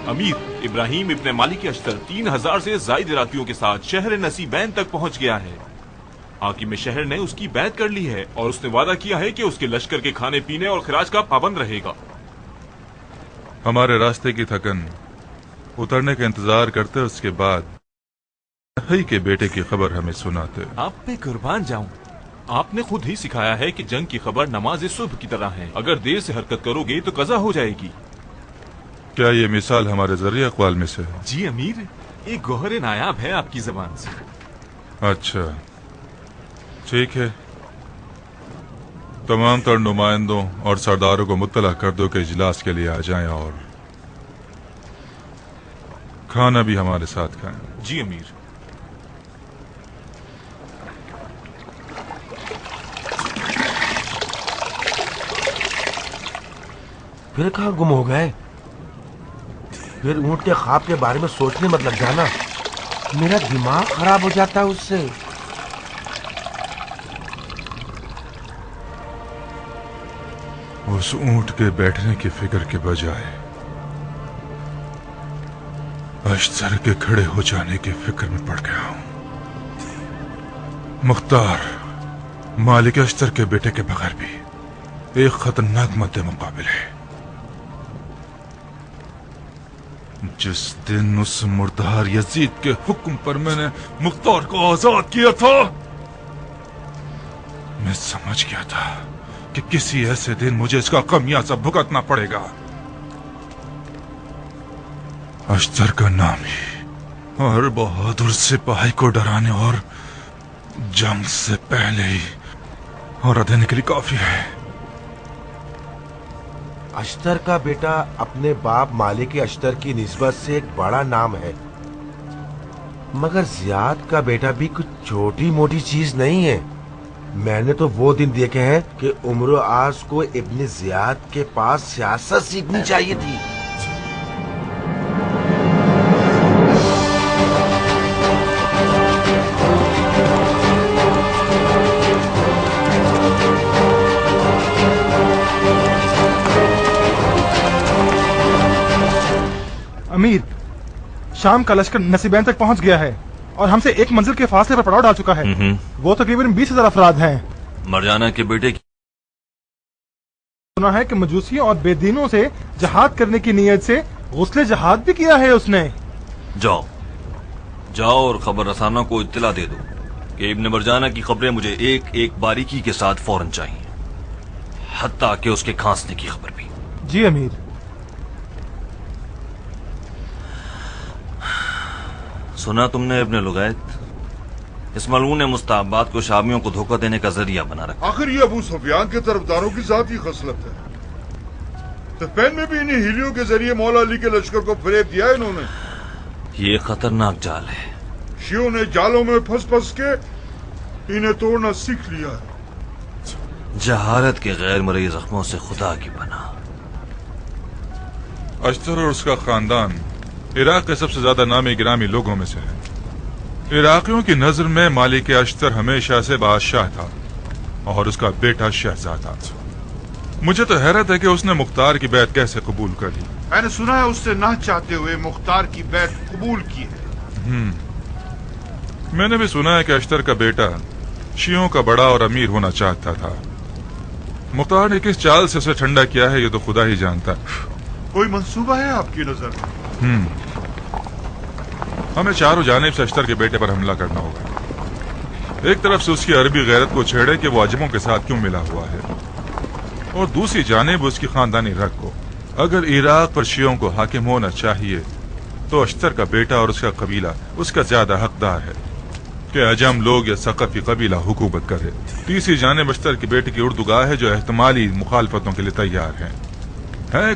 امیر ابراہیم ابن مالک اشتر 3000 سے زائد عراقیوں کے ساتھ شہر نصیبین تک پہنچ گیا ہے۔ حاکم شہر نے اس کی بیعت کر لی ہے اور اس نے وعدہ کیا ہے کہ اس کے لشکر کے کھانے پینے اور خراج کا پابند رہے گا۔ ہمارے راستے کی تھکن اترنے کا انتظار کرتے اس کے بعد ہی کے بیٹے کی خبر ہمیں سناتے۔ آپ پہ قربان جاؤں، آپ نے خود ہی سکھایا ہے کہ جنگ کی خبر نماز صبح کی طرح ہے، اگر دیر سے حرکت کرو گے تو قضا ہو جائے گی۔ کیا یہ مثال ہمارے ذریعہ اقوال میں سے ہے؟ جی امیر، ایک گوہر نایاب ہے آپ کی زبان سے۔ اچھا ٹھیک ہے، تمام تر نمائندوں اور سرداروں کو مطلع کر دو کہ اجلاس کے لیے آ جائیں اور کھانا بھی ہمارے ساتھ کھائیں۔ جی امیر۔ پھر کہاں گم ہو گئے؟ پھر اونٹ کے خواب کے بارے میں سوچنے مت لگ جانا، میرا دماغ خراب ہو جاتا ہے اس سے۔ اس اونٹ کے بیٹھنے کی فکر کے بجائے اشتر کے کھڑے ہو جانے کی فکر میں پڑ گیا ہوں۔ مختار مالک اشتر کے بیٹے کے بغیر بھی ایک خطرناک مد مقابل ہے۔ جس دن اس مردار یزید کے حکم پر میں نے مختار کو آزاد کیا تھا، میں سمجھ گیا تھا کہ کسی ایسے دن مجھے اس کا خمیازہ بھگتنا پڑے گا۔ اشتر کا نام ہی ہر بہادر سپاہی کو ڈرانے اور جنگ سے پہلے ہی اور دینے کے لیے کافی ہے۔ اشتر کا بیٹا اپنے باپ مالک اشتر کی نسبت سے ایک بڑا نام ہے، مگر زیاد کا بیٹا بھی کچھ چھوٹی موٹی چیز نہیں ہے۔ میں نے تو وہ دن دیکھے ہیں کہ عمر آز کو ابن زیاد کے پاس سیاست سیکھنی چاہیے تھی۔ امیر، شام کا لشکر نصیبین تک پہنچ گیا ہے اور ہم سے ایک منزل کے فاصلے پر پڑاؤ ڈال چکا ہے۔ وہ تقریباً 20,000 افراد ہیں۔ مرجانہ کے بیٹے کی سنا ہے کہ مجوسیوں اور بے دینوں سے جہاد کرنے کی نیت سے غسل جہاد بھی کیا ہے اس نے۔ جاؤ جاؤ اور خبر رسانوں کو اطلاع دے دو کہ ابن مرجانہ کی خبریں مجھے ایک ایک باریکی کے ساتھ فوراً چاہیے، حتیٰ کہ اس کے کھانسنے کی خبر بھی۔ جی امیر۔ سنا تم نے ابن لغیت؟ اس ملعون مستعبات کو شامیوں کو دھوکہ دینے کا ذریعہ بنا رکھا۔ آخر یہ ابو سفیان کے طرفداروں کی ذاتی خصلت ہے۔ سپین میں بھی انہیں ہیلیوں کے ذریعے مولا علی کے لشکر کو فریب دیا انہوں نے۔ یہ خطرناک جال ہے۔ شیعوں نے جالوں میں پھنس پھنس کے انہیں توڑنا سیکھ لیا ہے۔ جہالت کے غیر مرئی زخموں سے خدا کی پناہ۔ اشتر اور اس کا خاندان عراق کے سب سے زیادہ نامی گرامی لوگوں میں سے ہے۔ عراقیوں کی نظر میں مالک اشتر ہمیشہ سے بادشاہ تھا اور اس کا بیٹا شہزادہ تھا۔ مجھے تو حیرت ہے کہ اس نے مختار کی بیعت کیسے قبول کر لی۔ میں نے سنا ہے اس سے نہ چاہتے ہوئے مختار کی بیعت قبول کی ہے۔ میں نے بھی سنا ہے کہ اشتر کا بیٹا شیعوں کا بڑا اور امیر ہونا چاہتا تھا۔ مختار نے کس چال سے اسے ٹھنڈا کیا ہے یہ تو خدا ہی جانتا۔ کوئی منصوبہ ہے آپ کی نظر میں؟ ہمیں چاروں جانب سے اشتر کے بیٹے پر حملہ کرنا ہوگا۔ ایک طرف سے اس کی عربی غیرت کو چھیڑے کہ وہ عجموں کے ساتھ کیوں ملا ہوا ہے، اور دوسری جانب اس کی خاندانی رگ کو۔ اگر عراق پر شیعوں کو حاکم ہونا چاہیے تو اشتر کا بیٹا اور اس کا قبیلہ اس کا زیادہ حقدار ہے کہ عجم لوگ یا ثقفی قبیلہ حکومت کرے۔ تیسری جانب اشتر کے بیٹے کی اردوگاہ ہے جو احتمالی مخالفتوں کے لیے تیار ہیں۔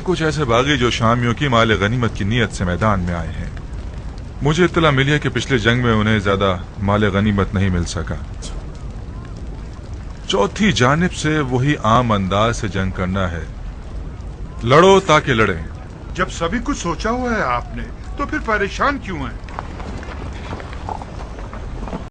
کچھ ایسے باغی جو شامیوں کی مال غنیمت کی نیت سے میدان میں آئے ہیں۔ مجھے اطلاع ملی ہے کہ پچھلے جنگ میں انہیں زیادہ مال غنیمت نہیں مل سکا۔ چوتھی جانب سے وہی عام انداز سے جنگ کرنا ہے، لڑو تاکہ لڑیں۔ جب سبھی کچھ سوچا ہوا ہے آپ نے تو پھر پریشان کیوں ہیں؟